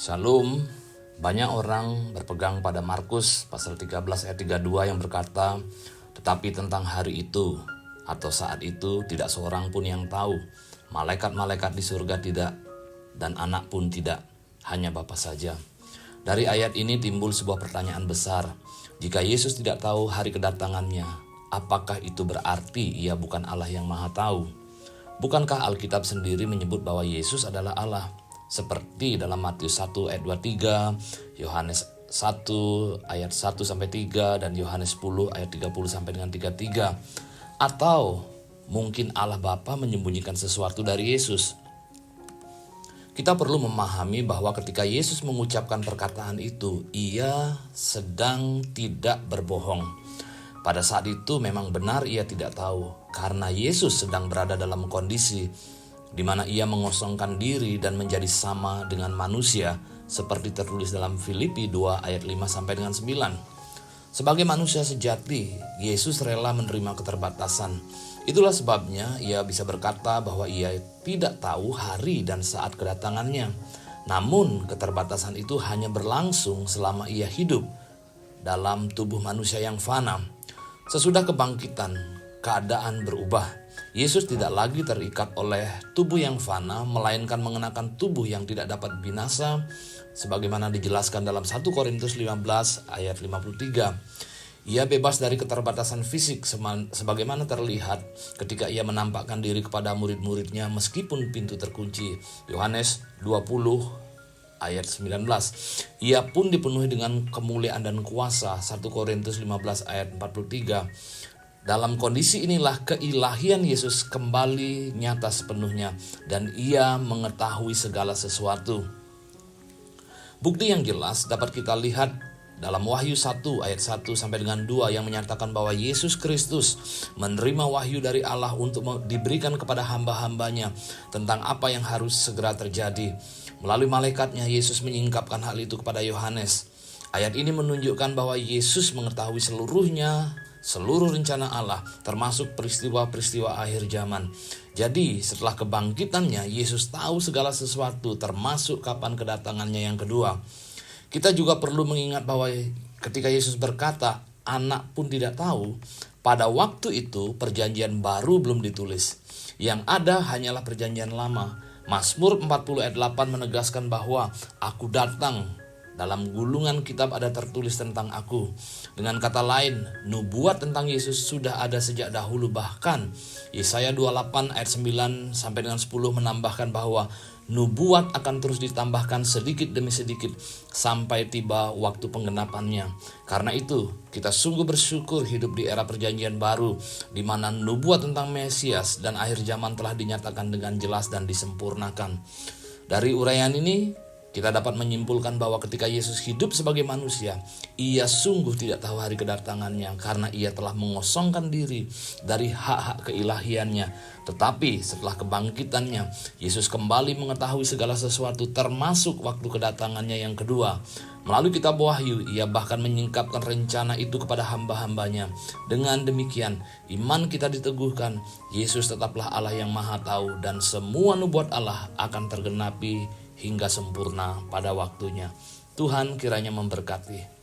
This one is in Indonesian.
Shalom. Banyak orang berpegang pada Markus pasal 13 ayat 32 yang berkata, "Tetapi tentang hari itu atau saat itu tidak seorang pun yang tahu, malaikat-malaikat di surga tidak, dan anak pun tidak, hanya Bapa saja." Dari ayat ini timbul sebuah pertanyaan besar. Jika Yesus tidak tahu hari kedatangannya, apakah itu berarti ia bukan Allah yang Maha Tahu? Bukankah Alkitab sendiri menyebut bahwa Yesus adalah Allah? Seperti dalam Matius 1 ayat 23, Yohanes 1 ayat 1 sampai 3, dan Yohanes 10 ayat 30 sampai dengan 33. Atau mungkin Allah Bapa menyembunyikan sesuatu dari Yesus. Kita perlu memahami bahwa ketika Yesus mengucapkan perkataan itu, ia sedang tidak berbohong. Pada saat itu memang benar ia tidak tahu, karena Yesus sedang berada dalam kondisi di mana ia mengosongkan diri dan menjadi sama dengan manusia, seperti tertulis dalam Filipi 2 ayat 5 sampai dengan 9. Sebagai manusia sejati, Yesus rela menerima keterbatasan. Itulah sebabnya ia bisa berkata bahwa ia tidak tahu hari dan saat kedatangannya. Namun keterbatasan itu hanya berlangsung selama ia hidup dalam tubuh manusia yang fana. Sesudah kebangkitan, keadaan berubah. Yesus tidak lagi terikat oleh tubuh yang fana, melainkan mengenakan tubuh yang tidak dapat binasa, sebagaimana dijelaskan dalam 1 Korintus 15 ayat 53. Ia bebas dari keterbatasan fisik sebagaimana terlihat ketika ia menampakkan diri kepada murid-muridnya meskipun pintu terkunci. Yohanes 20 ayat 19. Ia pun dipenuhi dengan kemuliaan dan kuasa. 1 Korintus 15 ayat 43. Dalam kondisi inilah keilahian Yesus kembali nyata sepenuhnya dan ia mengetahui segala sesuatu. Bukti yang jelas dapat kita lihat dalam Wahyu 1 ayat 1 sampai dengan 2 yang menyatakan bahwa Yesus Kristus menerima wahyu dari Allah untuk diberikan kepada hamba-hambanya tentang apa yang harus segera terjadi. Melalui malaikatnya Yesus menyingkapkan hal itu kepada Yohanes. Ayat ini menunjukkan bahwa Yesus mengetahui seluruh rencana Allah, termasuk peristiwa-peristiwa akhir zaman. Jadi setelah kebangkitannya, Yesus tahu segala sesuatu, termasuk kapan kedatangannya yang kedua. Kita juga perlu mengingat bahwa ketika Yesus berkata, anak pun tidak tahu, pada waktu itu perjanjian baru belum ditulis. Yang ada hanyalah perjanjian lama. Mazmur 40 ayat 8 menegaskan bahwa aku datang. Dalam gulungan kitab ada tertulis tentang aku. Dengan kata lain, nubuat tentang Yesus sudah ada sejak dahulu. Bahkan Yesaya 28 ayat 9 sampai dengan 10 menambahkan bahwa nubuat akan terus ditambahkan sedikit demi sedikit sampai tiba waktu penggenapannya. Karena itu, kita sungguh bersyukur hidup di era perjanjian baru, di mana nubuat tentang Mesias dan akhir zaman telah dinyatakan dengan jelas dan disempurnakan. Dari uraian ini, kita dapat menyimpulkan bahwa ketika Yesus hidup sebagai manusia, ia sungguh tidak tahu hari kedatangannya karena ia telah mengosongkan diri dari hak-hak keilahiannya. Tetapi setelah kebangkitannya, Yesus kembali mengetahui segala sesuatu termasuk waktu kedatangannya yang kedua. Melalui kitab Wahyu, ia bahkan menyingkapkan rencana itu kepada hamba-hambanya. Dengan demikian, iman kita diteguhkan. Yesus tetaplah Allah yang Maha Tahu dan semua nubuat Allah akan tergenapi hingga sempurna pada waktunya. Tuhan kiranya memberkati.